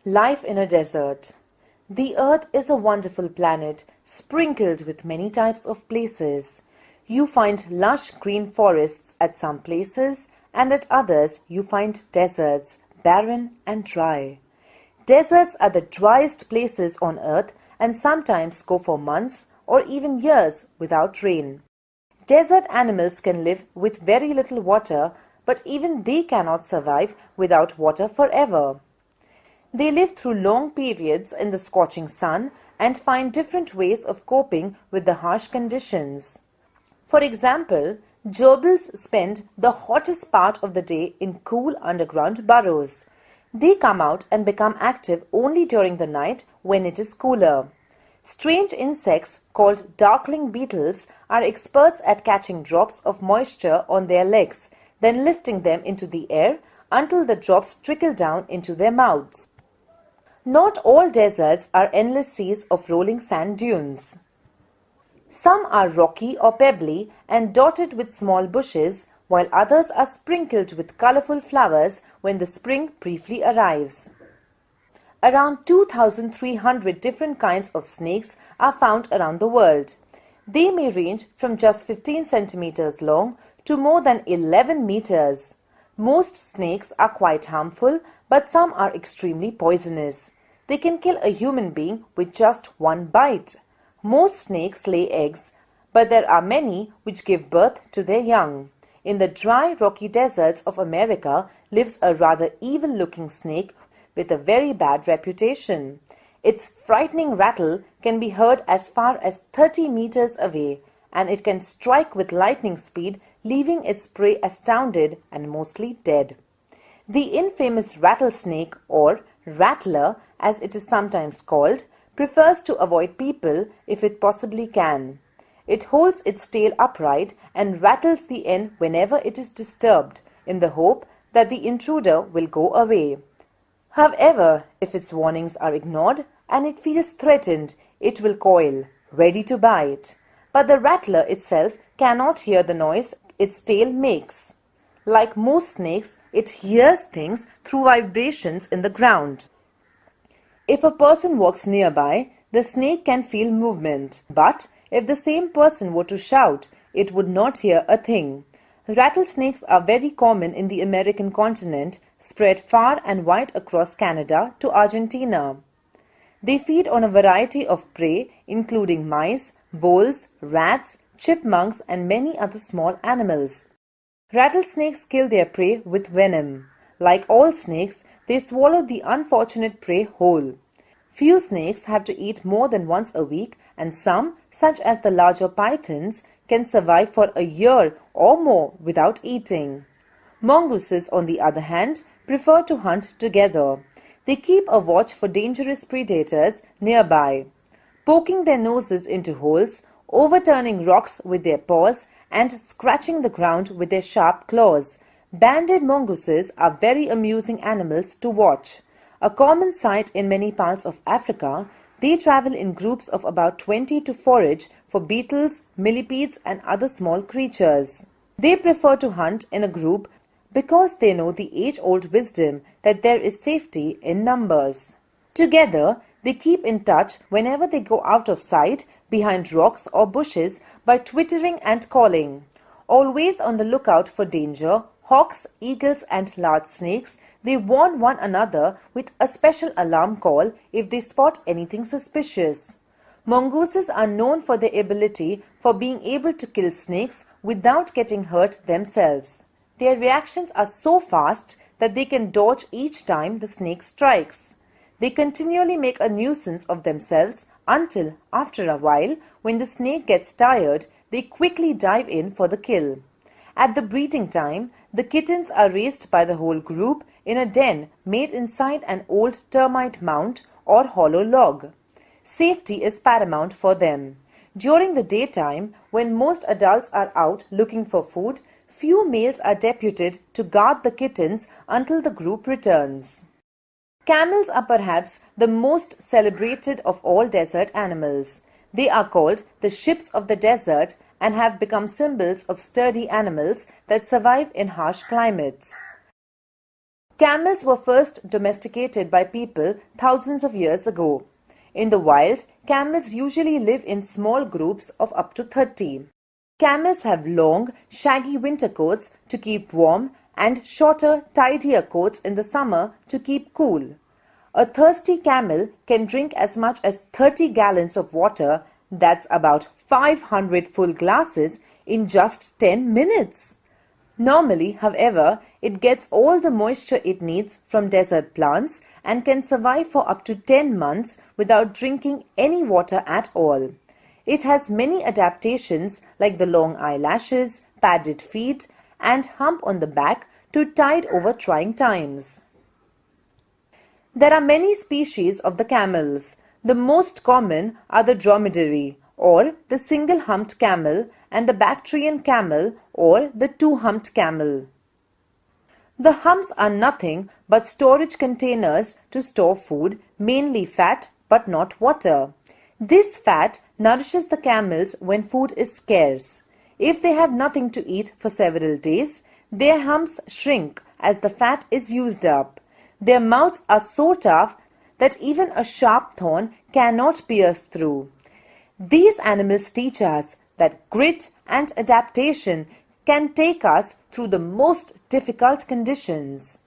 Life in a desert. The Earth is a wonderful planet, sprinkled with many types of places. You find lush green forests at some places, and at others you find deserts, barren and dry. Deserts are the driest places on Earth and sometimes go for months or even years without rain. Desert animals can live with very little water, but even they cannot survive without water forever. They live through long periods in the scorching sun and find different ways of coping with the harsh conditions. For example, gerbils spend the hottest part of the day in cool underground burrows. They come out and become active only during the night when it is cooler. Strange insects called darkling beetles are experts at catching drops of moisture on their legs, then lifting them into the air until the drops trickle down into their mouths. Not all deserts are endless seas of rolling sand dunes. Some are rocky or pebbly and dotted with small bushes, while others are sprinkled with colorful flowers when the spring briefly arrives. Around 2,300 different kinds of snakes are found around the world. They may range from just 15 centimeters long to more than 11 meters. Most snakes are quite harmful, but some are extremely poisonous. They can kill a human being with just one bite. Most snakes lay eggs, but there are many which give birth to their young. In the dry, rocky deserts of America lives a rather evil-looking snake with a very bad reputation. Its frightening rattle can be heard as far as 30 meters away, and it can strike with lightning speed, leaving its prey astounded and mostly dead. The infamous rattlesnake, or rattler as it is sometimes called, prefers to avoid people if it possibly can. It holds its tail upright and rattles the end whenever it is disturbed, in the hope that the intruder will go away. However, if its warnings are ignored and it feels threatened, it will coil, ready to bite. But the rattler itself cannot hear the noise its tail makes. Like most snakes, it hears things through vibrations in the ground. If a person walks nearby, the snake can feel movement, but if the same person were to shout, it would not hear a thing. Rattlesnakes are very common in the American continent, spread far and wide across Canada to Argentina. They feed on a variety of prey, including mice, voles, rats, chipmunks, and many other small animals. Rattlesnakes kill their prey with venom. Like all snakes, they swallow the unfortunate prey whole. Few snakes have to eat more than once a week, and some, such as the larger pythons, can survive for a year or more without eating. Mongooses, on the other hand, prefer to hunt together. They keep a watch for dangerous predators nearby, poking their noses into holes, overturning rocks with their paws, and scratching the ground with their sharp claws. Banded mongooses are very amusing animals to watch. A common sight in many parts of Africa, they travel in groups of about 20 to forage for beetles, millipedes, and other small creatures. They prefer to hunt in a group because they know the age-old wisdom that there is safety in numbers. Together, they keep in touch whenever they go out of sight behind rocks or bushes by twittering and calling. Always on the lookout for danger, hawks, eagles, and large snakes, they warn one another with a special alarm call if they spot anything suspicious. Mongooses are known for their ability for being able to kill snakes without getting hurt themselves. Their reactions are so fast that they can dodge each time the snake strikes. They continually make a nuisance of themselves until, after a while, when the snake gets tired, they quickly dive in for the kill. At the breeding time, the kittens are raised by the whole group in a den made inside an old termite mound or hollow log. Safety is paramount for them. During the daytime, when most adults are out looking for food, few males are deputed to guard the kittens until the group returns. Camels are perhaps the most celebrated of all desert animals. They are called the ships of the desert and have become symbols of sturdy animals that survive in harsh climates. Camels were first domesticated by people thousands of years ago. In the wild, camels usually live in small groups of up to 30. Camels have long, shaggy winter coats to keep warm and shorter, tidier coats in the summer to keep cool. A thirsty camel can drink as much as 30 gallons of water, that's about 500 full glasses, in just 10 minutes. Normally, however, it gets all the moisture it needs from desert plants and can survive for up to 10 months without drinking any water at all. It has many adaptations like the long eyelashes, padded feet, and hump on the back to tide over trying times. There are many species of the camels. The most common are the dromedary or the single-humped camel and the Bactrian camel or the two-humped camel. The humps are nothing but storage containers to store food, mainly fat but not water. This fat nourishes the camels when food is scarce. If they have nothing to eat for several days, their humps shrink as the fat is used up. Their mouths are so tough that even a sharp thorn cannot pierce through. These animals teach us that grit and adaptation can take us through the most difficult conditions.